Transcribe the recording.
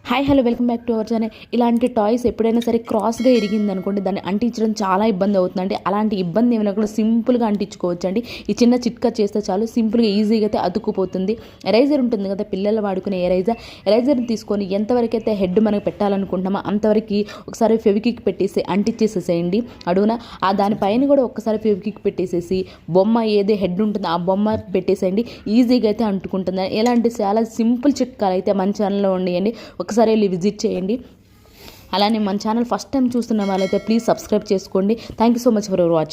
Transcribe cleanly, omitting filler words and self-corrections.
Hi hello welcome back to our channel. ఇలాంటి toys ఎప్పుడైనా సరే క్రాస్గా ఇరిగింది అనుకోండి, దాన్ని అంటించడం చాలా ఇబ్బంది అవుతుందండి. అలాంటి ఇబ్బంది ఏమైనా కూడా సింపుల్గా అంటించుకోవచ్చండి. ఈ చిన్న చిట్కా చేస్తే చాలు, సింపుల్గా ఈజీగా అయితే అతుక్కుపోతుంది. ఎరైజర్ ఉంటుంది కదా, పిల్లలు వాడుకునే ఎరైజర్ని తీసుకొని ఎంతవరకు అయితే హెడ్ మనకు పెట్టాలనుకుంటామో అంతవరకు ఒకసారి ఫెవికిక్ పెట్టేసి అంటించేసేసేయండి అడుగున. దానిపైన కూడా ఒక్కసారి ఫెవికిక్ పెట్టేసేసి బొమ్మ ఏదే హెడ్ ఉంటుందో ఆ బొమ్మ పెట్టేసేయండి. ఈజీగా అయితే అంటుకుంటుంది. ఎలాంటి చాలా సింపుల్ చిట్కాలు అయితే మన ఛానల్లో ఉన్నాయండి. ఒకసారి వెళ్ళి విజిట్ చేయండి. అలానే మన ఛానల్ ఫస్ట్ టైం చూస్తున్న వాళ్ళైతే ప్లీజ్ సబ్స్క్రైబ్ చేసుకోండి. Thank you so much for watching.